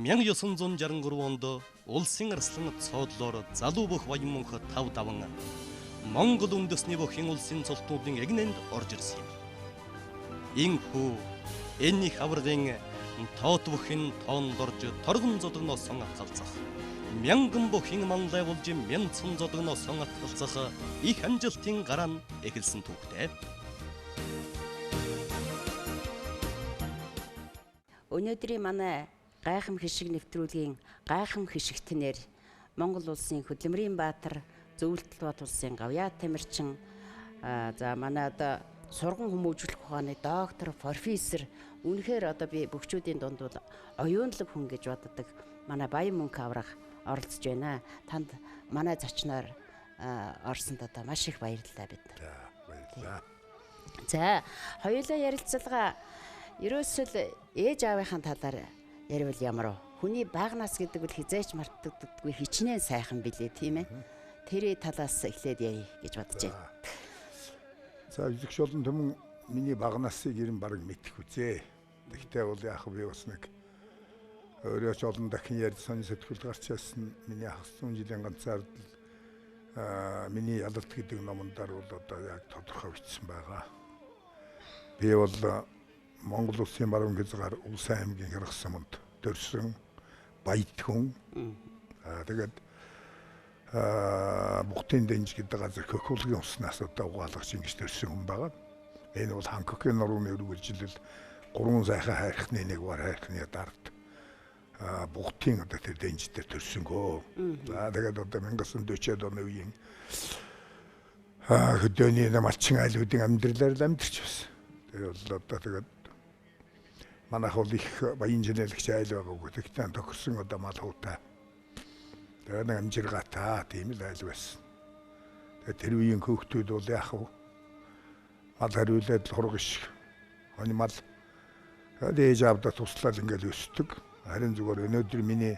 1963 онд улсын арслан цоодлоор залуу бүх Баянмөнх тав даван Монгол үндэсний бүхэн улсын цолтнуудын эгнэнд орж ирсэн юм. Инхүү энэ их аврагын тоот бүхэн тоонд орж торгон зодогноос атгалзах. Мянган бүхэн манлай болж мянцхан зодогноос атгалзах их амжилтын гараа нь эхэлсэн түүхтэй. Өнөөдрийн манай Гайхам хишиг нэвтрүүлгийн Гайхам хишигтнэр Монгол улсын хөдөлмөрийн баатар зөвлөлт бат улсын гавьяа тамирчин за манай одоо сурган хүмүүжүүлэх ухааны доктор, профессор үнэхээр одоо би бөхчүүдийн дунд бол оюунлаг хүн гэж боддог манай Баянмөнх аврах оролцож байна. Танд манай зочноор орсонд одоо маш их баярлалаа бид. За баярлалаа. За хоёулаа ярилцлага ерөөсөл ээж аавынхаа талаар ярил ямар вэ? Хүний багнаас гэдэг бол хизээч мартагддаггүй хичнээн сайхан билээ тийм ээ. Тэрий талаас эхлээд яа гэж бодож байна. За үзэгч болон түмэн миний багнаасыг ер нь баг мэдэх үзээ. Тэгтээ бол яах вэ бас нэг өөрөө ч олон дахин ярьж сонь сэтгүүл гарч ирсэн миний ах 100 жилийн ганцаар миний ялалт гэдэг номондор бол одоо яг тодорхой бичсэн байгаа. Би бол Монгол улсын баруун хязгаар Улсын аймгийн Хэрэгсамд төрсөн баяд хүн. Тэгээд Бухтын дэнж гэдэг газар Хохиолгийн уснаас одоо угаалгаж ингэж төрсөн хүн байгаа. Энэ бол Ханкокийн нурууны үргэлжлэл 3 сайхан хайрхны нэг бар хайрхны дард Бухтын одоо тэр дэнж дээр төрсөнгөө. За тэгээд одоо 1940-ад оны үеийн хөдөөний малчин айлуудын амьдралаар л амьдарч байсан. Тэр бол одоо тэгээд манайх бол их баян жинэлэгч айл байгаагүй. Тэгтээ тохирсон одоо мал хуутай. Тэгээд амжиргаатай тийм л айл байсан. Тэгээд тэр үеийн хөөхтүүд бол яах вэ? Мал хариулаад хургаш. Хоны мал ээж аавдаа туслаад ингээл өсдөг. Харин зүгээр өнөөдөр миний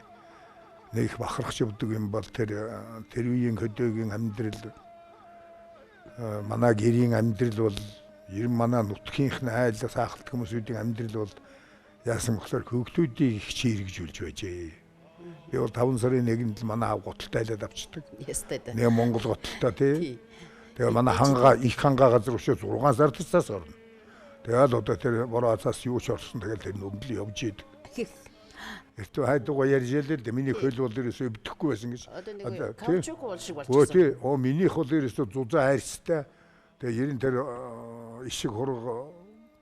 нэг бахархч явдаг юм бол тэр үеийн хөдөөгийн амьдрал манай гэрийн амьдрал бол ер нь манай нутгийнхны айлс хаалт хүмүүсийн амьдрал бол яасан гэхээр хөөгтүүдийг их чирэгжүүлж байжээ. Би бол 5 сарын 1-нд л манай аав готалтай айлаад авчдаг. Нэг Монгол готалтай тий. Тэгээ манай хангаа их хангаа газар өшөө 6 сар туцаас орно. Тэгэл одоо тэр бороацаас юу ч орсон тэгэл тэр нүмбэл явж идэг. Эртөө хайдуугаа ярьж ялээ л миний хөл бол ерөөсөө өвдөхгүй байсан гэж. Одоо тавчгүй бол шиг болчихсон. Оо минийх бол ерөөсөө зузаан хайрцтай. Тэгээ ерэн тэр ишиг хург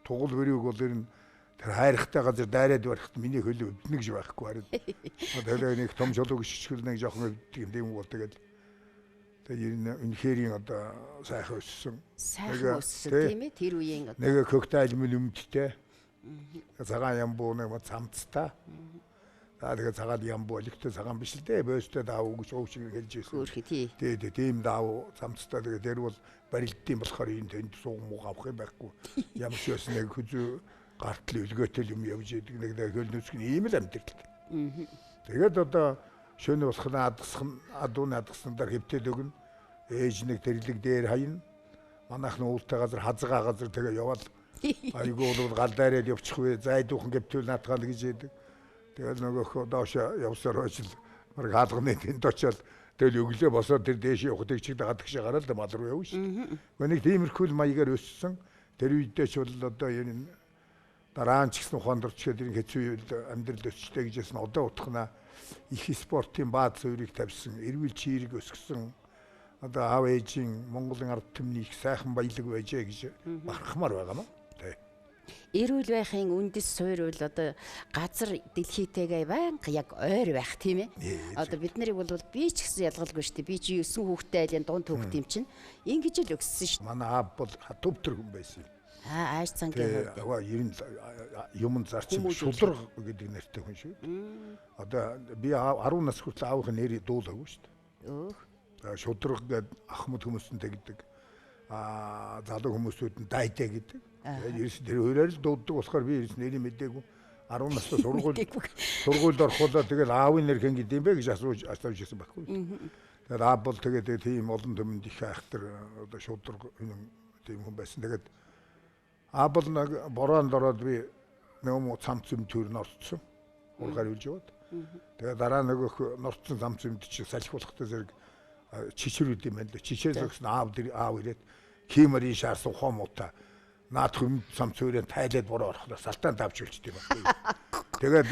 тугал бэрийг бол ерэн тэр хайрхтай газар дайраад барихт миний хөл өвднө гэж байхгүй харин. Одоо нэг том жолог шишгэл нэг жоохон өвддөг юм тийм бол тэгэл ерэн үнэхэрийн одоо сайхан өссөн. Сайхан өссөн тийм ээ тэр үеийн одоо нэг хөгтэй альмын өмдтэй. Цагаан ямбуу нэг цамцтай. Тэгээд цагаан ямбуу электр цагаан биш л дээ. Бөөстэй даав гэж ууг шиг хэлж ирсэн. Тий, тийм даав цамцтай. Тэгээд тэр бол барилдсан болохоор энэ тэнд сууг муу авах юм байхгүй. Ямар ч ёс нэг хүзүү гартал өлгөөтэй юм явж идэг нэг хөл нүцгэн ийм л амьдрал. Тэгээд одоо шөнө босхна адууны адгаснаар хэвтээд өгнө. Ээж нэг тэрлэг дээр хаяна. Манайхны уултай газар хазгаа газар тэгээ яваад айгуу бол гал дайраад явчих вэ. Зайдуухан гэвтэл наатгаал гэж яадаг. Тэгээд нөгөөх доош явсаар очил баг хаалганы тэнд очил тэгэл өглөө босоод тэр дээш явахдаг чиг дагадаг шиг гараад мал руу явна шүү. Нэг тиймэрхүү маягаар өссөн. Тэр үедээ ч бол одоо энэ дараа нь ч гэсэн ухаанд орчгээд энэ хэцүү үед амьдрал өсчтэй гэж ясна одоо утгана их спортын бааз суурийг тавьсан, эрүүл чирэг өсгсөн. Одоо аав ээжийн Монголын ард түмний их сайхан баялаг байжээ гэж бахархмаар байгаа мó. Эрүүл байхын үндэс суурь бол одоо газар дэлхийтэйгээ байнга яг ойр байх тийм ээ. Одоо бид нарыг бол би ч гэсэн ялгалгүй шүү дээ. Би чи 9 хүүхэдтэй айлын дунд хүүхэд юм чинь. Ингэж л өссөн шүү. Манай аав бол төвтөр хүн байсан юм. Ааш цангийн хувьд. Аваа 90 юм зарчим шулраг гэдэг нэртэй хүн шүү. Одоо би 10 нас хүртэл аавын нэрийг дуулаагүй шүү дээ. Шулраг гэдэг ахмад хүмүүсэнтэй гэдэг. Залуу хүмүүсүүд нь дайтай гэдэг. Тэр хоёроор л дууддаг болохоор би нэрийг мэдээгүй 10 настай сургуульд орохлоо тэгэл аавын нэр хэн гэдэм бэ гэж асууж ирсэн байхгүй. Тэгээд аав бол тэгээд тийм олон төмөнд их айхтар одоо шудраг тийм хүн байсан. Тэгээд аав бол нэг бороонд ороод би нэг цамц юм төрн орцсон. ургаар үлж яваад. Тэгээ дараа нөгөөх норцсон зам зэмд чи салхиулахтай зэрэг чичрүүд юм байна л. Чичээс өгсөн аав ирээд кимэрийн шаарсан хомуута наад хүм зам цөөрөө тайлаад бороо орохлоо салтаан давжуулчихдээ байна. Тэгээд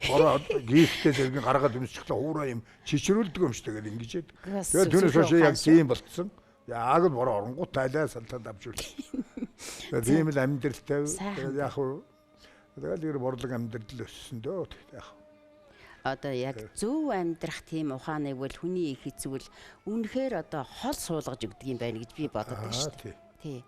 бороо гихтэй зэрэг гаргаад өмсчихлээ хуураа юм чичрүүлдэг юм шүү тэгээд ингэж. Тэгээд түүнээс хойш яг тийм болцсон. Яг л бороо оронгууд тайлаа салтаан давжуулчих. Тэгээд тийм л амьдралтай. Тэгээд яг хөө тэгээд тэр борлог амьдрал өссөн дөө яг. Одоо яг зөв амьдрах тийм ухааныг бол хүний их эцвэл үнэхээр одоо хол суулгаж өгдөг юм байна гэж би бодод байна шүү дээ. Тий.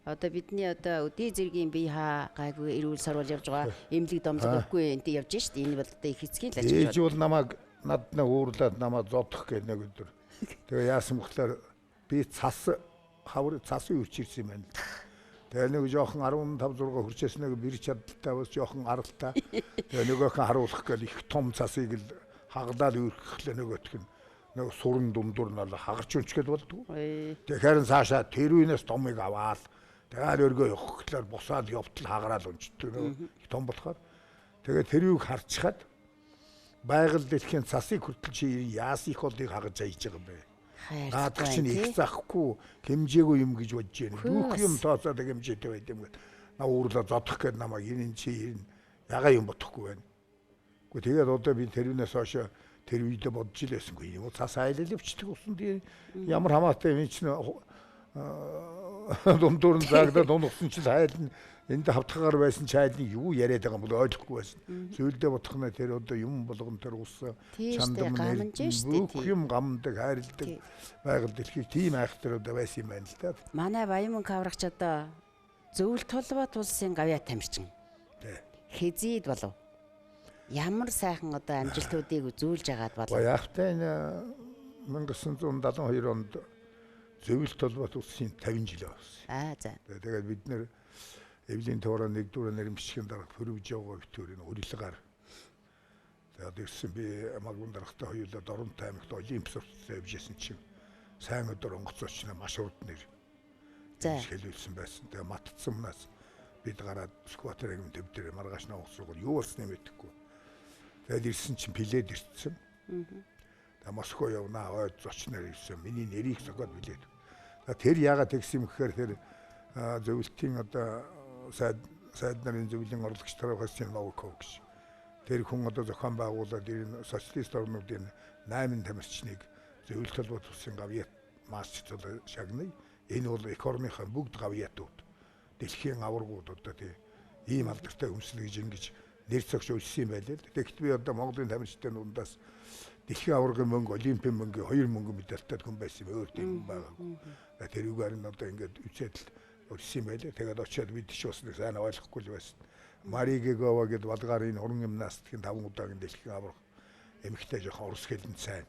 Одоо бидний одоо өдий зэргийн бие хаа гайгүй эрүүл сарвал явж байгаа эмнэлэг домлог өгөхгүй энэ явж шүү дээ. Энэ бол одоо их эцгийн л ажил. Ээж бол намайг наднаа уурлаад намайг зодох гэх нэг өдөр. Тэгээ яасан бөхлөөр би цас үрчирсэн юм байна. Тэгээ нэг жоохон 15 6 хүрчээс нэг бэр чадaltaй бас жоохон аралтай. Тэгээ нөгөөхөн харуулах гээл их том цасыг л хаглаад үргэхлээ нөгөөх нь нэг суран дундуур нь хагарч унчгээд болдгоо. Тэгэхээр цаашаа тэрүүнээс томыг аваад тэгээд өргөө явах гэхээр бусаад явтал хагараал унчдаг нэг том болохоор. Тэгээд тэрүүг харчхад байгаль дэлхийн цасыг хүртэл чи яас их болыг хагаж аяж байгаа юм бэ. Наадах чинь их заахгүй хэмжээгүй юм гэж бодож байна. Бүх юм тооцоод хэмжээтэй байд юм гээд. На уурлаа зодох гээд намайг энэ чи ягаа юм бодохгүй байна. Гэхдээ тэгээд одоо би тэрүүнээс хойш тэр үедээ бодож илээсэнгүй. Юм цас айлал явчихдаг усан тийм ямар хамаатай юм чинь дундуур нь заагадад дундсан чинь хайлна. Энд хавтгаар байсан чайлны юу яриад байгаа юм бол ойлгохгүй байсан. Зүйлдээ бодох нь тэр одоо юм болгон тэр ус чандам бүх юм гамдаг хайрладаг байгаль дэлхийг тийм айхтар одоо байсан юм байна л да. Манай Баянмөнх аврагч одоо зөвлөлт толгой тулсын гавьяа тамирчин. Хизээд болов. Ямар сайхан одоо амжилтуудыг үзүүлж агаад болов. Яахтай энэ 1972 онд зөвлөлт толгой тулсын 50 жил болсон. За. Тэгээд бид нэр Эвлийн тоороо нэгдүгээр нэрмжийн дараа хөрвж явгаа битүүрийн урилгаар. Тэгээд ирсэн би магун дарахтай хоёулаа Дорн таймагт Олимп спорттой явжсэн чинь сайн өдөр онгоцооч маш урд нэр. За. Хэлүүлсэн байсан. Тэгээд матцсаннаас бид гараад скватерын төвдөр маргааш ногсоогоо юу болсныг мэдэхгүй. Тэгээд ирсэн чинь пилээд ирсэн. Тэгээд Москва явнаа ойд зочноор ирсэн. Миний нэрийг зогоод билээд. Тэр яагаад тэгсэн юм гэхээр тэр зөвлөлтийн одоо сайд нарын зөвлөлийн орлогч тарахаас чинь Новиков гэж. Тэр хүн одоо зохион байгуулаад энэ социалист орнуудын 8 тамирчныг зөвлөлт толгой тусын гавьяат масчтал шагнаа. Энэ бол эх орныхаа бүгд гавьяатууд. Дэлхийн аваргууд одоо тийм ийм алдартай өмсөл гэж ингэж нэр цогш үлссэн юм байлээ. Тэгэхдээ би одоо Монголын тамирчдын дундаас дэлхийн аваргын мөнгө, олимпийн мөнгө 2 мөнгө медальтай хүн байсан өөр тийм байгаагүй. Тэр үгээр нь одоо ингэж үцээд өрсөн байлээ. Тэгээд очиад бид ч бас нэг сайн ойлгохгүй л байсан. Маригегова гэдэг Болгарын уран гимнастикийн 5 удаагийн дэлхийн аварга эмэгтэй жоохон урс хэлэнд сайн.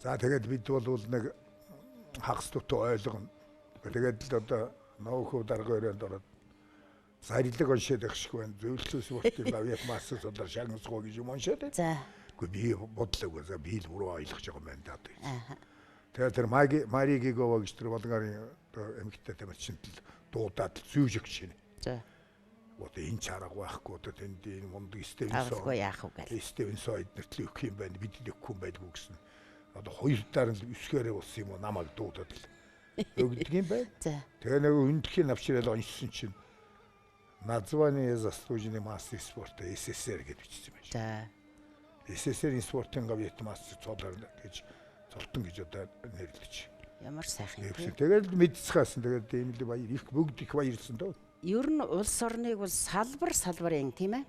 За тэгээд бид бол нэг хагас дутуу ойлгоно. Тэгээд л одоо Новиков дарга өрөөнд ороод зарилэг уншаад байх шиг байна. Зөвлөлт спортын гавьяат массаас одоо шагнасгоо гэж юм уншаад. За. Гэхдээ би бодлоо за би л буруу ойлгож байгаа юм байна даа. Тэгээд тэр Маригегова гэж тэр Болгарын эмэгтэй тамирчинд л дуудаад зүүж өгч шинэ. За. Одоо энэ чарга байхгүй одоо тэнд энэ мундаг Стевенсон. Авахгүй яах вэ гэл. Стевенсон эднэрт л өгөх юм байна. Бид л өгөхгүй юм байдгүй гэсэн. Одоо хоёр дараа нь өсгөрөө болсон юм уу намайг дуудаад л өгдөг юм байна. За. Тэгээ нэг өндхийн навчрал онцсон чинь название заслуженный мастер спорта СССР гэж бичсэн байна. За. СССР-ийн спортын гавьяат мастер цолоор гэж цолтон гэж одоо нэрлэж. Ямар сайхан. Тэгээд мэдцгаасан тэгээд ийм л баяр их бүгд их баярлсан дөө. Ер нь улс орныг бол салбарын тийм ээ.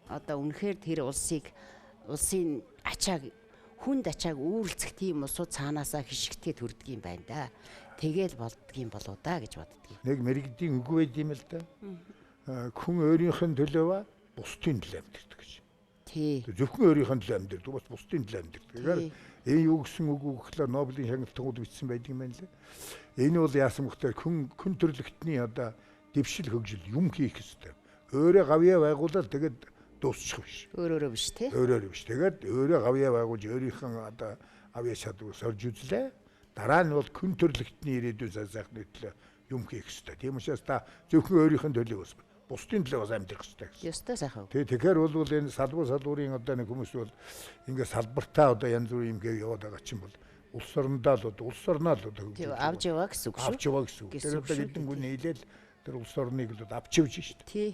Одоо үнэхээр тэр улсын ачааг хүнд ачааг үүрлцэх тийм усууд цаанаасаа хишигтэй төрдөг юм байна да. Тэгэл болдго юм болоо да гэж боддгийг. Нэг мэрэгдийн үг байд юм л да. Хүн өөрийнх нь төлөө ба бусдын төлөө амьдэрдэг гэж. Тий. Зөвхөн өөрийнх нь төлөө амьдэрдэг бас бусдын төлөө амьдэрдэг. Тэгэхээр энэ юу гэсэн үг гэхлээр Нобелийн шагналтууд бичсэн байдаг юм байна лээ. Энэ бол яасан гэхээр хүн төрлөختний одоо дэвшил хөгжил юм хийх хэрэгтэй. Өөрөө гавьяа байгуулаад тэгээд дуусчих биш. Өөрөөрөө биш тий. Өөрөөрөө биш. Тэгээд өөрөө гавьяа байгуулж өөрийнхөө одоо авьяа чадварыг сорж үзлээ. Дараа нь бол хүн төрлөختний ирээдүйн сайхны төлөө юм хийх хэрэгтэй. Тийм учраас та зөвхөн өөрийнх нь төлөө бусдын төлөө бас амьдрах хэрэгтэй гэсэн. Ёстой сайхан. Тэгэхээр бол энэ салбарын одоо нэг хүмүүс бол ингээд салбартаа одоо янз бүрийн юм яваад байгаа чинь бол улс орноо л авч яваа гэсэн үг шүү. Авч яваа гэсэн үг. Тэр одоо хэдэн гүн нийлээл тэр улс орныг л авч явж шүү дээ. Тий.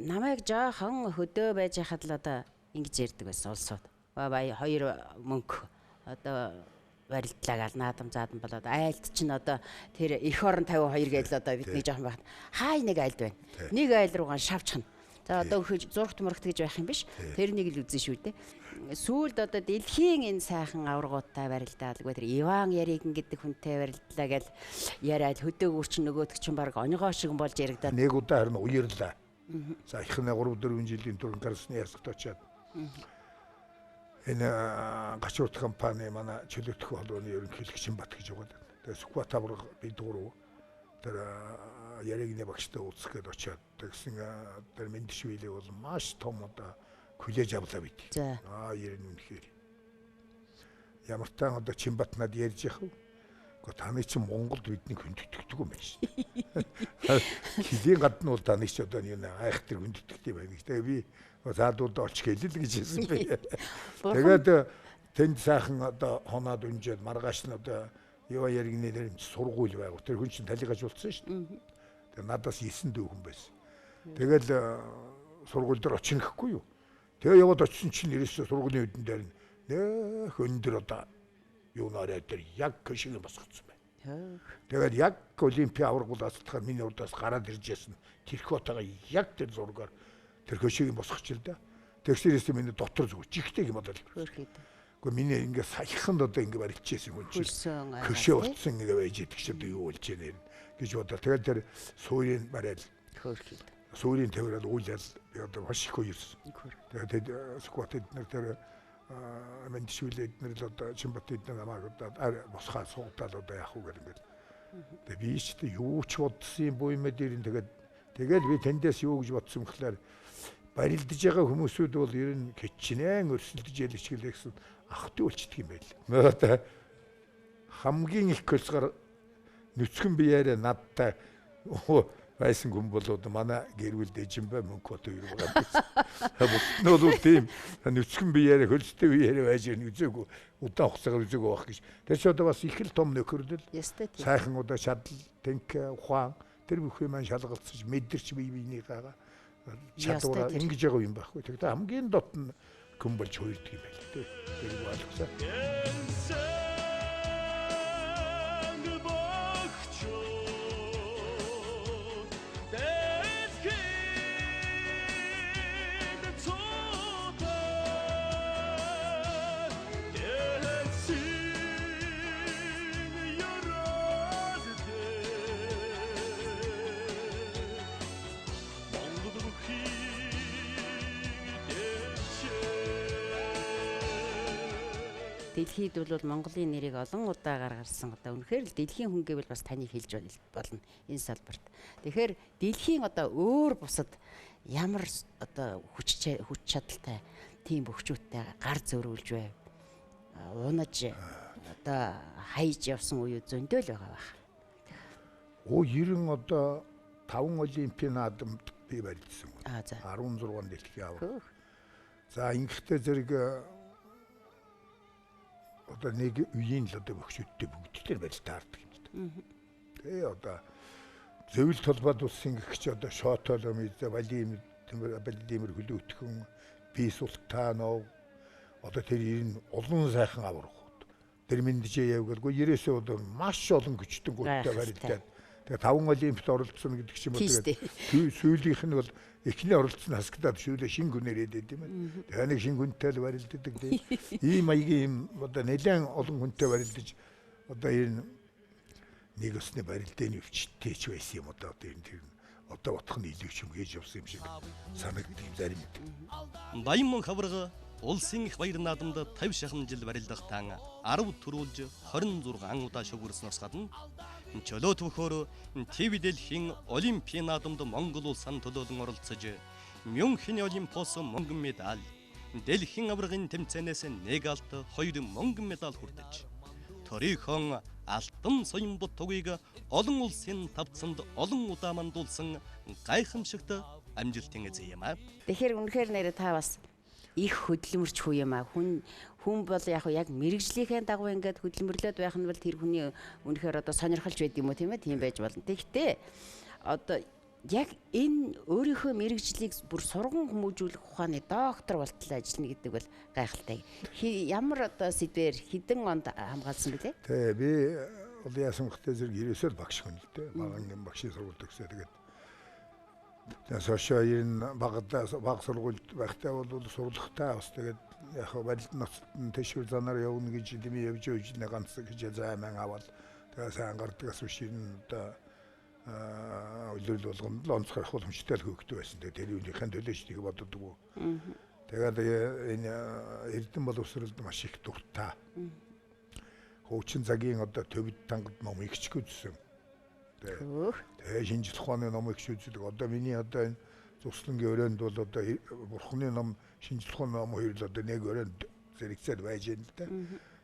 Намайг жоохон хөдөө байж хахад л одоо ингэж ярьдаг байсан улсууд. Баяа хоёр мөнх одоо барилдлаагаал наадам заадам болоод айлт чинь одоо тэр эх орон 52 гээл одоо бидний жоохон байхад хай нэг айлд байна. Нэг айл руугаа шавчхна. За одоо зургт мургт гэж байх юм биш. Тэрнийг л үзэн шүү дээ. Сүүлд одоо дэлхийн энэ сайхан аваргуудтай барилдаалгүй тэр Иван Яригэн гэдэг хүнтэй барилдлаа гээл яриад хөдөөгөр чинь нөгөөдөг чинь баг онёгоо шиг болж яригдаад нэг удаа харин уярлаа. За ихнэ 3-4 жилийн турш гарсны ясагт очиад энэ гачуурт компани манай чөлөөтөх холбооны ерөнхийлөгч Чинбат гэж байгаа. Тэгээ Сүхбат авраг би дуруу тэр Яригны багштай уулзах гээд очиад тэгсэн тэр Мэндшвилээ бол маш том одоо хүлээж авлаа бид. Ярин үнэхээр ямар таан одоо Чинбат над ярьж яах вэ? Гэхдээ таны чинь Монголд бидний хүндэтгдэг юм байна шүү дээ. Хилийн гадна бол таны чинь одоо нэг айхтар хүндэтгдэг юм байна. Тэгээ би заадууд олч хэлэл гэж хэлсэн би. Тэгээд тэнд сайхан одоо хоноод өнжөөд маргааш нь одоо Ива Яригны нэр сургууль байв. Тэр хүн чинь талигаж болсон шүү дээ. Тэгээ надаас 9 дүү хүн байсан. Тэгэл сургууль дээр очих гэхгүй юу. Тэгээ яваад очисон чинь ерөөсөө сургуулийн үдэн дээр нэх өндөр одоо юунаараа тэр яг хишиг босгоцсон байна. Тэгээд яг Олимпийн аврагуулаас тахаар миний урдаас гараад ирж ясна. Тэрхотойгоо яг тэр зургаар тэр хишиг босгоч л да. Тэгсэрээс миний дотор зүг чихтэй юм болол. Гэхдээ миний ингээ саяхан одоо ингээ барилчээсэн хүн чинь хөшөө утсан ингээ байж идэг ч одоо юу болж байна гэж бодлоо. Тэгээд тэр суурийн барайл суурийн тавирал уулал би одоо маш их үерсэн. Тэгээд скватэд нэг тэр Мэндшвилээд нэр л одоо Чинбатэд намайг одоо босхаа суугаал одоо яах вэ гэдэг. Тэгээ би ч юу ч бодсон юм буу юм дээр тэгэл би тэндээс юу гэж бодсон гэхээр барилдаж байгаа хүмүүсүүд бол ер нь кичнээн өрсөлдөж ял ичгэлээ гэсэн ах トゥ үлчдэг юм байл. Одоо хамгийн их көлсгөр нүцгэн биеэрээ надтай байсан хүн бол одоо манай гэр бүл дэжин бай мөнх одоо юу байгаа юм. Нөө тийм нүцгэн биеэрээ хөлстэй биеэрээ байж ирнэ үзээгүй удаан хугацаагаар үзээгүй байх гэж. Тэр ч одоо бас их л том нөхөрлөл. Сайхан одоо шадал, тэнк, ухаан тэр бүхий маань шалгалцаж мэдэрч бие биенийгаа чадвараа ингэж байгаа юм байхгүй. Тэгтээ хамгийн дот нь хүн болж хуурдаг юм байл тэ. Тэр ойлгосоо. Дэлхийд бол Монголын нэрийг олон удаа гаргасан. Одоо үнэхээр л дэлхийн хүн гэвэл бас таныг хэлж болно энэ салбарт. Тэгэхээр дэлхийн одоо өөр бусад ямар одоо хүч чадалтай тийм бөхчүүттэй гар зөрүүлж байв. Унаж одоо хайж явсан үе зөндөө л байгаа байх. 90 одоо 5 Олимпийн наадамд би барилдсан. 16 дэлхийн авраг. За ингэхдээ зэрэг одоо нэг үеийн л одоо бөхчүүдтэй бүгдээр барилдаардаг юм л да. Тэгээ одоо зөвлөлт толгойд улсын гэгч одоо Шотоломид, Владимир Хөлөөтгөн, Би Султанов одоо тэр ирэн олон сайхан аврагууд. Тэр Мэнджээ явгалгүй 90-өөс одоо маш олон гүчтэн гүттэй барилдаад тэгээ 5 Олимпиад оролцсон гэдэг ч юм уу. Тэгээ сүүлийнх нь бол эхний оролцсон хасагдаад шүүлээ шин гүнээр ядээд юм байна. Тэгээ нэг шин гүнтэй л барилддаг тийм. Ийм маягийн одоо нэлээд олон хүнтэй барилдаж одоо энэ нэг өсний барилдааны өвчттэй ч байсан юм одоо энэ тэр одоо бодох нь илүү ч юм хийж явсан юм шиг санагддаг зарим юм. Баянмөнх аварга улсын их баяр наадамд 50 шахан жил барилдах таан 10 төрүүлж 26 ан удаа шогөрснөөс гадна Чөлөө төвхөөр ТV дэлхийн Олимпийн наадамд Монгол улсын төлөөлөн оролцож Мюнхений Олимпиос мөнгөн медаль, дэлхийн аваргын тэмцээнээс 1 алт 2 мөнгөн медаль хүртэж төрийнхөө алтан соён бутугийг олон улсын тавцанд олон удаа мандуулсан гайхамшигт амжилтын эзэн юм аа. Тэгэхээр үнэхээр нэрээ та бас их хөдөлмөрч хүү юм аа. Хүн бол яг мэрэгжлийнхээ дагуу ингээд хөдөлмөрлөд байх нь бол тэр хүний үнэхээр одоо сонирхолж байд юм уу тийм ээ? Тийм байж болно. Тэгэхдээ одоо яг энэ өөрийнхөө мэрэгжлийг бүр сурган хүмүүжүүлэх ухааны доктор болтол ажиллана гэдэг бол гайхалтай. Ямар одоо сэдвэр хэдэн онд хамгаалсан бэлээ? Тэ би олон яасан хөтэ зэрэг 90-өөд багш хүн л дээ. Багангийн багшийн сургуульд төгсөө тэгээд сошиал баг сургуульд байхдаа бол сурлахтаа бас тэгээд яг барилд ноцтон тэшүүр занаар явна гэж дими явж өгнө ганц гэж займан аваад тэгээд сайн гардагаас үшин одоо үйлдэл болгонд л онцгой хөлмжтэй л хөөгдөв байсан. Тэгээд тэр үеийнхэн төлөөч тийг боддоггүй. Тэгээд энэ эрдэнэ боловсролд маш их дуртай. Хуучин цагийн одоо төвд тангад ном ихчгүй зүсэн. Тэгээд шинжлэх ухааны ном их шүүдэг. Одоо миний одоо энэ Зүслэнгийн өрөөнд бол одоо бурхны ном шинжлэх ухааны ном хоёр л одоо нэг өрөөнд зэрэгцээд байж байна л да.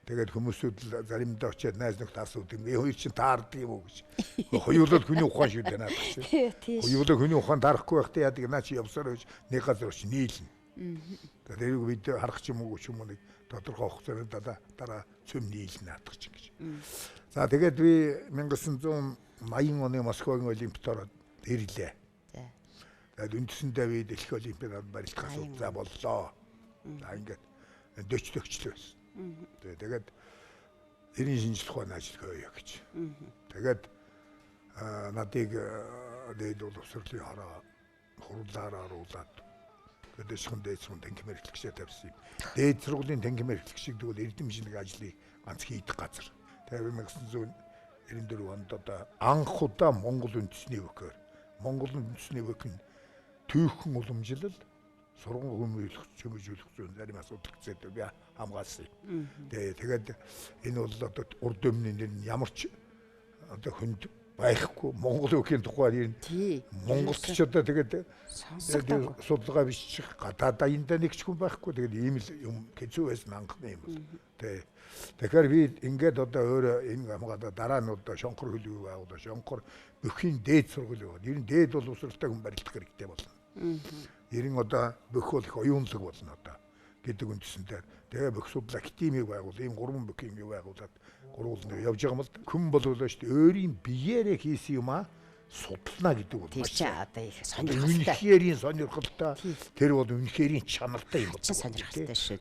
Тэгээд хүмүүсүүд л заримдаа очиад найз нөхд асуудаг юм. Хоёр чинь таардаг юм уу гэж. Хоёулаа хүний ухаан шүү дээ наадах чинь. Хоёулаа хүний ухаан дарахгүй байхдаа яадаг наа чи явсаар гэж нэг газар очиж нийлнэ. Тэгээд тэрийг бид харах ч юм уу ч юм уу нэг тодорхой хугацаанд дараа цөм нийлнэ наадах чинь гэж. За тэгээд би 1980 оны Москвагийн Олимпиад ороод ирлээ. Тэгээд үндсэндээ би дэлхийн Олимпиадад барилдахаас удаа боллоо. За ингээд 40 төгчлөө байсан. Тэгээд эрийн шинжлэх ухааны ажил хөөё гэж. Тэгээд надыг дээд боловсролын хараа хурлаараа оруулаад гэдэшхэн дээдсэн танхим эрхлэгчээр тавьсан юм. Дээд сургуулийн танхим эрхлэгчийг тэгвэл эрдэм шинжлэх ажлыг ганц хийдэг газар. Тэгээд 1994 онд одоо анх удаа Монгол үндэсний өвгөөр Монгол үндэсний өвг нь түүхэн уламжлал сургууль хүмүүжүүлэх зүйн зарим асуудал гэсээр би хамгаалсан юм. Тэгээд энэ бол одоо урд өмнө нэр нь ямар ч одоо хүнд байхгүй Монгол өвгийн тухай ер нь Монголд ч одоо тэгээд судалгаа бичих гадаад аяндаа нэг ч хүн байхгүй тэгээд ийм л юм хэцүү байсан анхны юм бол. Тэгэхээр би ингээд одоо өөрөө энэ хамгаалаад дараа нь одоо шонхор хөлөв байгуулаа шонхор бүхийн дээд сургууль яваад ер нь дээд боловсролтой хүн барилдах хэрэгтэй болно. Ер нь одоо бүх бол их оюунлаг болно одоо гэдэг үндсэндээ тэгээ бүх судлаа академиг байгуул ийм 3 бүхийн юм байгуулад гурвуулны явж байгаа юм л хүн болвол шүү дээ өөрийн биеэрээ хийсэн юм судална гэдэг бол маш одоо их сонирхолтой. Үнэхэрийн сонирхолтой тэр бол үнэхэрийн чанартай юм байна. Сонирхолтой шүү.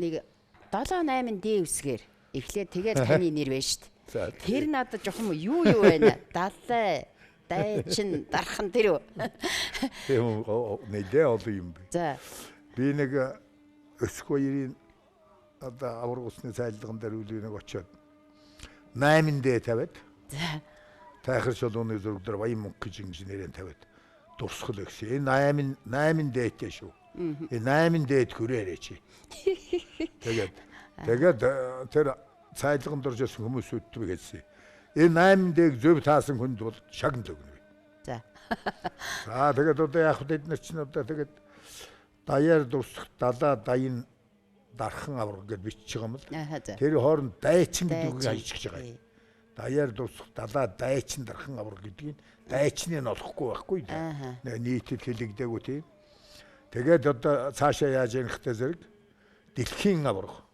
Нэг 7-8 D үсгээр эхлээд тэгээд таны нэр байна шүү дээ. Тэр надад жоохон юу байна? Далай, дайчин, дархан тэр үү? Тийм нэлээ олон юм бэ. За. Би нэг өсгөөөрийн одоо авраг усны цайлган дээр үлээг очиод 8D тавиад. За. Тайхар шолооны зураг дээр Баянмөнх гэж инженерийн тавиад дурсгал өгсөн. Энэ 8D-тэй шүү. Энэ 8D-д хүрээрээ чи. Тэгээд тэр цайлганд орж ирсэн хүмүүсүүд гэсэн. Энэ 8D-г зөв таасан хүнд бол шагнал өгнө. За. За тэгээд одоо яг бид нар чинь одоо тэгээд даяар дурсах далаа дайн дархан авраг гэж бичиж байгаа юм л. Тэр хооронд дайчин гэдэг үг ажиглаж байгаа юм. Даяар дурсах далаа дайчин дархан авраг гэдгийг дайчныг нь олохгүй байхгүй. Нийтэд хэлэгдээгүй тийм. Тэгээд одоо цаашаа яаж ярих вэ зэрэг дэлхийн авраг,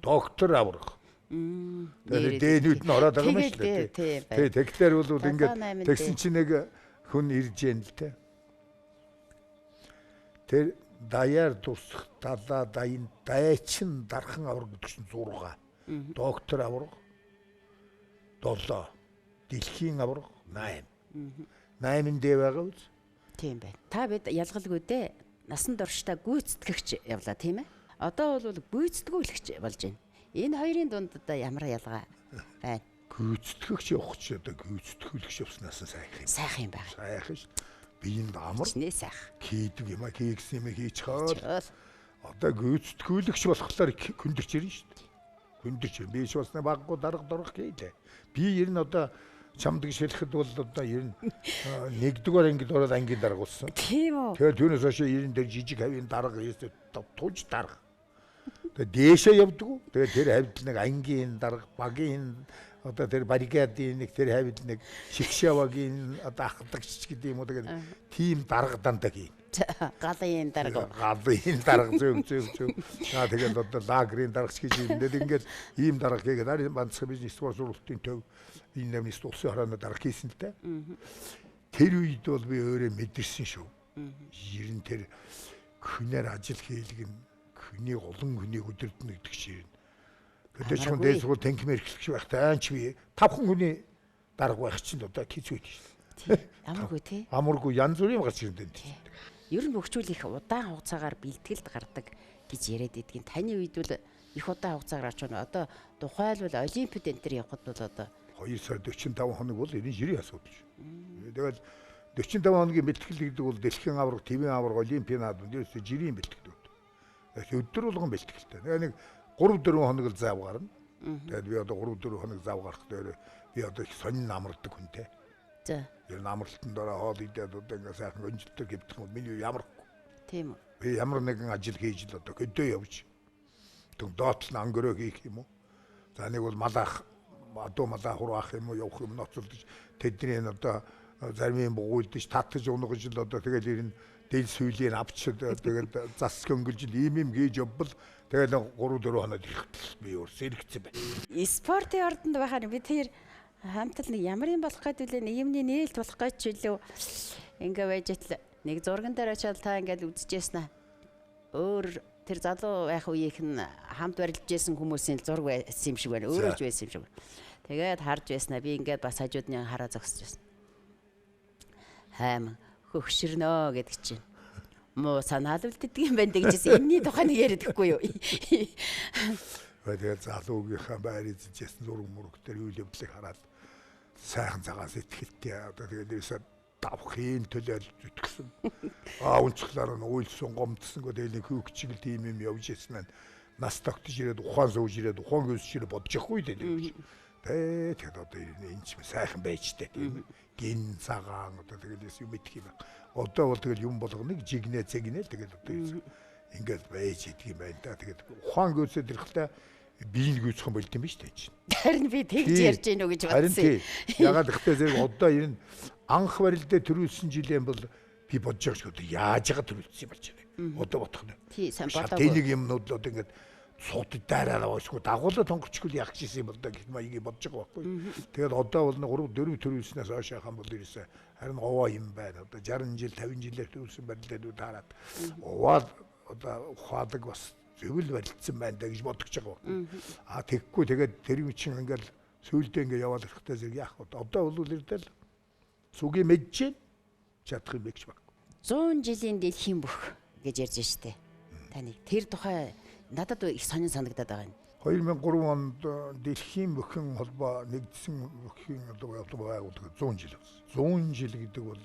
доктор авраг. Тэгээд дэнүүд нь ороод байгаа юм шүү дээ. Тэгээд тэгэхээр бол ингээд тэгсэн чинь нэг хүн ирж яан л тэ. Тэр даяар дурсах далаа дайн дайчин дархан авраг гэдэг чинь 6. Доктор авраг 7. Дэлхийн авраг 8. 8 дээ байгаа үз. Тийм байна. Та бид ялгалгүй дээ. Насан туршдаа гүйцэтгэгч явлаа тийм ээ. Одоо бол гүйцэтгүүлэгч болж байна. Энэ хоёрын дунд одоо ямар ялгаа байна? гүйцэтгэгч явах ч одоо гүйцэтгүүлэгч явснаас нь сайх юм. Сайх юм байна. Сайх ш. Биеинд амар. Нэ сайх. Хийдэг юм а хийгсэн юм хийж хаад. Одоо гүйцэтгүүлэгч болохоор хөндөрч ирнэ ш. Хөндөрч би ч басна баггүй дарга дурах гэлээ. Би ер нь одоо чамд гიშгэлэхэд бол одоо ер нь нэгдүгээр ангид ороод ангийн дарга болсон. Тийм үү. Тэгэхээр түүнээс хойш ер нь тэр жижиг хавийн дарга хийсээ туж дарга. Тэгээ дээшээ явдаг. Тэгээ тэр хавьд нэг ангийн дарга, багийн одоо тэр баррикадын нэг тэр хавьд нэг шигшавагийн одоо ахлагч гэдэг юм уу тэгээд тим дарга дандаа хийн. Галын дарга. Галын дарга зөв. Тэгээд одоо лагерийн даргач гэж юм. Тэгээд ийм дарга хийгээд ари банцхан бизнес сургуулийн төв энэ нэмнээс улсын хорооны дарга хийсэн л дээ. Тэр үед бол би өөрөө мэдэрсэн шүү. Ер нь тэр хүнээр ажил хийлгэн хүний олон хүний өдөрдөн гэдэг чинь. Гэдэг чинь дээсгүүл танкимэр эхлэх байхтай анч би 5 хүний дарга байх чинь одоо хэцүү байдаг шүү. Амаргүй тий. Амаргүй янз бүрийн гарч ирдэн. Ер нь хөгжүүл их удаан хугацаагаар бэлтгэлд гардаг гэж яриад идэгин. Таны үед бол их удаан хугацаагаар орж байна. Одоо тухайлбал олимпиад энэ төр явхад бол одоо 2 сар 45 хоног бол энэ жирийн асуудал шүү. Тэгэл 45 хоногийн бэлтгэл гэдэг бол дэлхийн аварга, твийн аварга, олимпиад дээрээс жирийн бэлтгэл. Өдөр болгон бэлтгэлтэй. Нэг 3-4 хоног л зав гарна. Тэгээд би одоо 3-4 хоног зав гарах дээр би одоо их сонин амардаг хүнтэй. За. Ер нь амралтанд ороо хоол идээд одоо ингээ сайхан өнжилтөөр гівдэх юм миний ямархгүй. Тийм үү. Би ямар нэгэн ажил хийж л одоо хөдөө явж. Тэг доотлон ангөрөө хийх юм уу? За нэг бол малаах, адуу малаа хураах юм уу, явах юм ноцолдож тэдний одоо зармын бугуйлдэж татгаж унгаж л одоо тэгэл ер нь дэл сүйлийн авч тэгээд зас хөнгөлж ийм хийж явбал тэгээд 3-4 хоноод ирэхдээ би өөр сэрэгцэн байна. Спортын ордонд байхаар би тэр хамтал нэг ямар юм болох гэдэг үлээ нэг юмний нээлт болох гэж илүү ингээ байж тал нэг зурган дээр очиад та ингээд үзчихсэн аа. Өөр тэр залуу байх үеийнх нь хамт барилжсэн хүмүүсийн зураг байсан юм шиг байна. Өөрөөж байсан юм шиг байна. Тэгээд харж байснаа би ингээд бас хажууд нь хараа зогсож байсан. Хайм хөгшөрнөө гэдэг чинь. Муу санаал үлддэг юм байна гэжсэн. Энийний тухай нэг яриадаггүй юу? Тэгээд залуугийнхаа байр эзэжсэн зураг мураг дээр үйл явдлыг хараад сайхан цагаас ихтгэлтэй одоо тэгээд ерөөсөө давхын төлөөл зүтгэсэн. Унцглаар нь уйлсан гомдсон гэдэг нэг хөвгчгэл тийм юм явж ирсэн нь нас тогтож ирээд ухаан сууж ирээд ухаан gözч ирээд бодож явахгүй дээ. Тэгээд одоо энэ ч сайхан байж тээ тийм гин цагаан одоо тэгээд юм идэх юм. Одоо бол тэгэл юм болгоныг жигнэ цэгнэ тэгэл одоо ингээд байж идэх юм байна да. Тэгээд ухаан gözөд ирэхдээ биеийг гүйцэх юм болд юм биш үү? Харин би тэгж ярьж гэнэ үү гэж бодсон. Харин тийм. Ягаад гэвэл зэрэг одоо ер нь анх барилдаа төрүүлсэн жилийн бол би бодож байгаа шүү дээ. Яаж байгаа төрүүлсэн юм болж байна. Одоо бодох нь. Тий, сайн бодоогүй. Тэнийг юмнууд л одоо ингээд цууд дайраа уушгүй дагуулаа тонгорчгүй яах гэсэн юм бол да гэх маягийг бодож байгаа байхгүй. Тэгээд одоо бол 3-4 төрүүлснээс хойш хаан бол ерөөсөө харин овоо юм байна. Одоо 60 жил 50 жилээр төрүүлсэн барилдаад хараад овоо одоо ухаадаг бас зөвл барилдсан байна да гэж бодож байгаа. Тэгэхгүй тэгээд тэр юм чинь ингээл сүйдээ ингээ яваад ирэхдээ зэрэг яах вэ? Одоо бол ирдэл сүгийн мэдж чадах юм биш баг. 100 жилийн дэлхийн бүх гэж ярьж штэ. Таны тэр тухай надад их сонин санагдаад байгаа юм. 2003 онд дэлхийн бүхэн холбоо нэгдсэн бүхэн одоо байгуулдаг 100 жил болсон. 100 жил гэдэг бол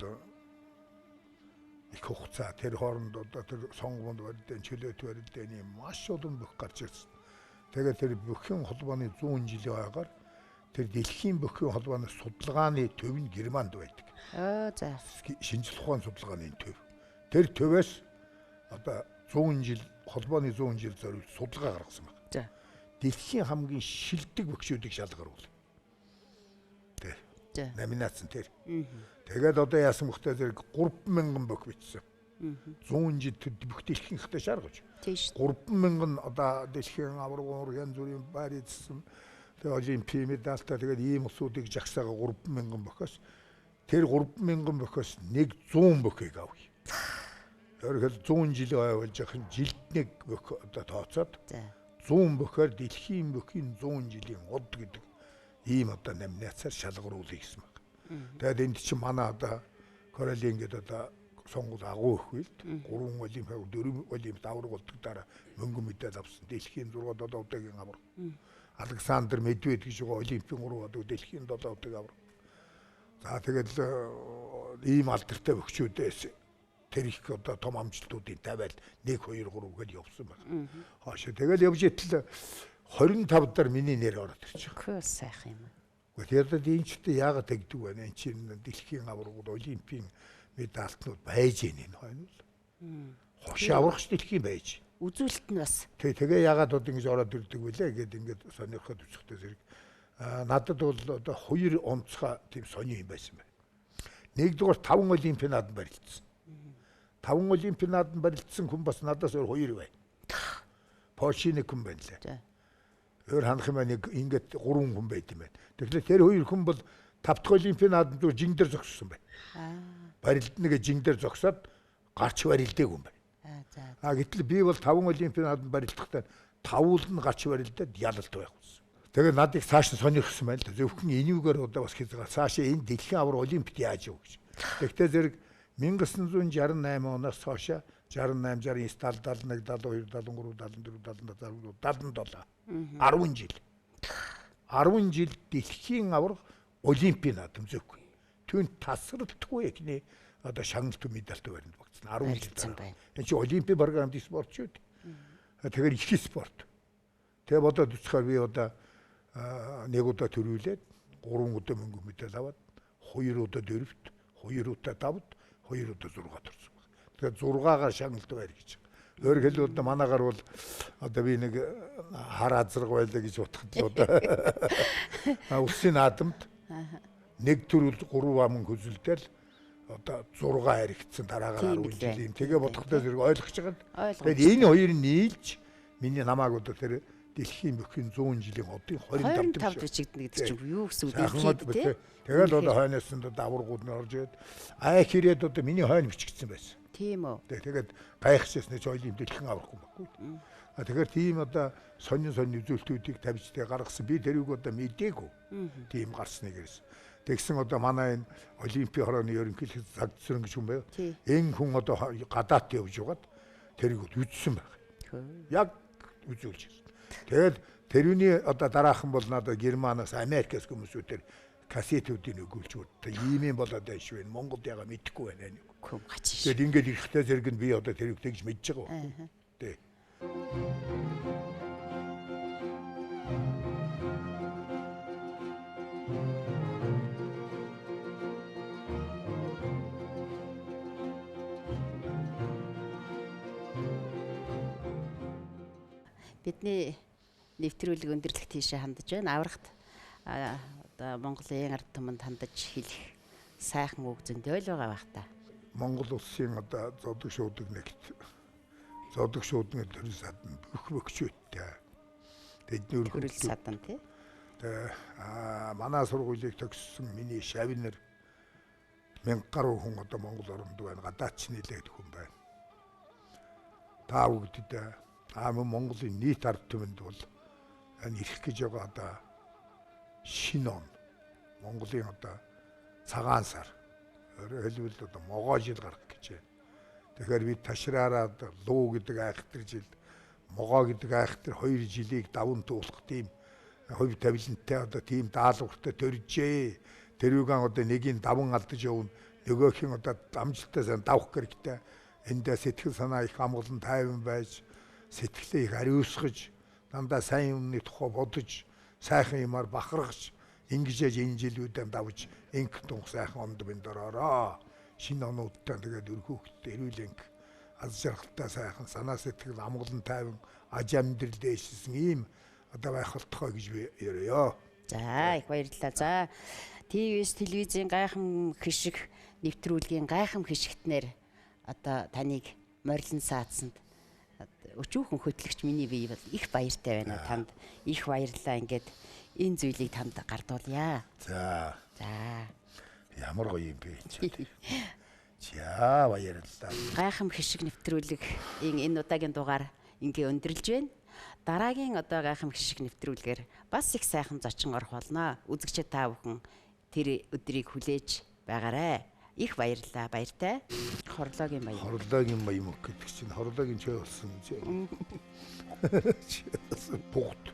их хугацаа тэр хооронд одоо тэр сонгомонд барилдааны чөлөөт барилдааны маш олон бүх гарч ирсэн. Тэгээд тэр бүхэн холбооны 100 жилийн хойгоор тэр дэлхийн бүхэн холбооны судалгааны төв нь Германд байдаг. За. Шинжлэх ухааны судалгааны төв. Тэр төвөөс одоо 100 жил холбооны 100 жил зориулж судалгаа гаргасан байна. За. Дэлхийн хамгийн шилдэг бүхшүүдийг шалгаруулъя. Тэр. За. Номинац нь тэр. Тэгээд одоо яасан бөхтэй зэрэг 30000 бүх бичсэн. 100 жил бүх дэлхийн хэтэ шаргаж. Тийш. 30000 одоо дэлхийн аварга янз бүрийн байр эзсэн. Тэгээд олимпийн медальтай тэгээд ийм усуудыг жагсаага 30000 бөхөөс тэр 30000 бөхөөс нэг 100 бөхийг авъя. Өөрөөр 100 жилийн ойволж явах жилд нэг бөх одоо тооцоод 100 бөхөөр дэлхийн бүхийн 100 жилийн гол гэдэг ийм одоо номинацаар шалгаруулъя гэсэн баг. Тэгээд энд чинь манай одоо Корелийн гэдэг одоо сонгол агуу их үйлд 3 олимпиад 4 олимпиад авраг болдог дараа мөнгө мэдээд авсан дэлхийн 6 7 удаагийн авраг. Александр Медведь гэж байгаа олимпийн 3 одоо дэлхийн 7-ыг авраг. За тэгэл ийм алдартай өгчүүдээс тэр их одоо том амжилтуудын тавиал 1 2 3 гэж явсан байна. Хаашаа тэгэл явж итэл 25 дараа миний нэр ороод ирчих. Хөө сайхан юм. Тэгээд энэ ч яагаад тэгдэг вэ? Энд чинь дэлхийн аврагууд олимпийн медальтнууд байж гин энэ хойно л. Хошоо аврагч дэлхийн байж. Үзүүлэлт нь бас. Тэгээ яагаад одоо ингэж ороод ирдэг вүлээ гэд ингээд сонирхоод үзэхдээ зэрэг надад бол одоо 2 онцгой тийм сони юм байсан байна. Нэгдүгээр 5 олимпийн наадам барилдсан. 5 олимпийн наадам барилдсан хүн бас надаас өөр 2 байна. Польшины хүн байна лээ. Өөр ханах юм нэг ингээд 3 хүн байт юм байна. Тэгэхээр тэр 2 хүн бол 5 дахь олимпийн наадамд жин дээр зогссон байна. Барилдна гэж жин дээр зогсоод гарч барилдаагүй юм байна. Гэтэл би бол 5 олимпийн наадамд барилдахдаа 5 нь гарч барилдаад ялалт байх болсон. Тэгээд надыг цааш нь сонирхсан байна л. Зөвхөн энүүгээр одоо бас хязгаар цаашаа энэ дэлхийн авраг олимпиад яаж юу гэж. Тэгэхдээ зэрэг 1968 оноос хойш 68, 69, 71, 72, 73, 74, 75, 77 10 жил. 10 жил дэлхийн авраг олимпийн наадам зөвхөн. Түүнд тасралтгүй ихний одоо шагналт медальт баримт багцсан 10 жил байна. Энэ чи олимпийн програмд спорт шүү дээ. Тэгэхээр их спорт. Тэгээ бодоод үзэхээр би одоо 1 удаа төрүүлээд 3 удаа мөнгө медаль аваад 2 удаа дөрөвт, 2 удаа давд, 2 удаа 6 төрсөн. Тэгэхээр 6-аар шагналт байр гэж. Өөр хэлбэл манайгаар бол одоо би нэг хар азраг байлаа гэж утгад л одоо улсын наадамд 1 төрөл 3 мөнгө хөзөлдөл одоо 6 харигдсан дараагаар 10 жилийн тэгээ бодохдоо зэрэг ойлгож байгаа. Тэгээд энэ хоёрыг нийлж миний намааг одоо тэр дэлхийн бүхэн 100 жилийн одын 25 жигдэнэ гэдэг чинь юу гэсэн үг вэ? Тэгэл одоо хойноос нь даврагууд нь орж ирээд айх ирээд одоо миний хойно бичигдсэн байсан. Тийм үү. Тэгээд гайхшээснэ ч ойлын дэлхийн аврахгүй баггүй. Тэгэхээр тийм одоо сонин үзүүлэлтүүдийг тавьж тэг гаргасан. Би тэрийг одоо мэдээгүй. Тийм гарсныг гэсэн. Тэгсэн одоо манай энэ олимпийн хорооны ерөнхийлөгч Цагдсүрэн гэж хүн байв. Энэ хүн одоо гадаат явж байгаад тэрийг үзсэн байх. Яг үзүүлж ирсэн. Тэгээд тэрүүний одоо дараахан бол надад Германаас Америкээс хүмүүсүүдээр кассетүүдийг өгүүлж өгдөө. Ийм юм болоод байж байна. Монголд яга мэдэхгүй байна. Тэгээд ингээд ирэхтэй зэрэг нь би одоо тэрийг тэгж мэдж байгаа байна. Тэ. Бидний нэвтрүүлэг өндөрлөх тийшээ хандаж байна. Аврагт одоо Монголын ард түмэнд хандаж хэлэх сайхан үг зөндөл байгаа бах та. Монгол улсын одоо зодог шуудаг нэгт зодог шуудны төр садан бүх бөхчөөдтэй. Тэдний өргөл садан тий. Манай сургуулийг төгссөн миний шавнер 1000 гаруй хүн одоо Монгол оронд байна. Гадаадч нийлээд хүн байна. Та бүгдээ Монголын нийт ард түмэнд бол энэ ирэх гэж байгаа одоо шинэ он Монголын одоо цагаан сар хэлбэл одоо могоо жил гарах гэж байна. Тэгэхээр бид ташраараа луу гэдэг айхтар жил могоо гэдэг айхтар 2 жилийг даван туулах тийм хувь тавилантай одоо тийм даалгавартай төржээ. Тэрүүгэн одоо нэгийг даван алдаж явна. Нөгөөх нь одоо амжилттай сайн давах хэрэгтэй. Эндээ сэтгэл санаа их амгалан тайван байж сэтгэлээ их ариусгаж дандаа сайн юмны тухай бодож сайхан юмар бахархаж ингэж энэ жилүүдэд давж инх тунх сайхан онд бинд ороороо шинэ онуудтай тэгээд өрхөөхтэй эрүүл инх аз жаргалтай сайхан санаа сэтгэл амгалан тайван аж амьдрал дээшсэн ийм одоо байх болтгоо гэж би яриа. За их баярлалаа. За ТV-с телевизийн гайхам хишиг нэвтрүүлгийн гайхам хишигтнэр одоо таныг морилн саацсанд өчүүхэн хөтлөгч миний бие бол их баяртай байна. Танд их баярлалаа. Ингээд энэ зүйлийг танд гардуулъя. За. За. Ямар гоё юм бэ энэ. За баярлалаа. Гайхам хишиг нэвтрүүлэг энэ удаагийн дугаар ингээ өндөрлж байна. Дараагийн одоо гайхам хишиг нэвтрүүлгээр бас их сайхан зочин орох болно. Үзэгчид та бүхэн тэр өдрийг хүлээж байгаарай. Их баярлалаа. Баяртай. Хорлоогийн Баянмөнх. Хорлоогийн Баянмөнх гэдэг чинь хорлоогийн чой болсон гэж. Бүгд.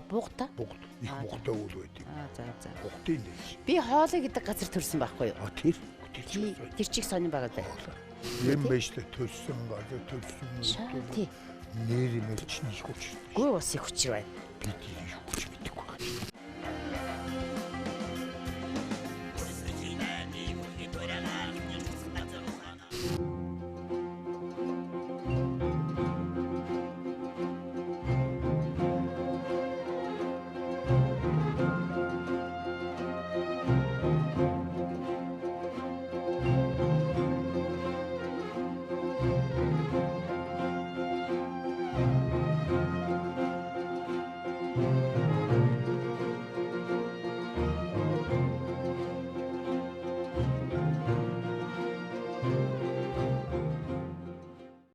Бугта? Бугт. Их бугтай үйл байдаг. За. Бугтын дэж. Би хоолой гэдэг газар төрсөн байхгүй юу? Тэр чих сонин байгаа даа. юм байж та төрсөн газар төрсөн. Нэр мэлчний хүч. Гүү бас их хүч байна. Бид их хүч мэддэг байна.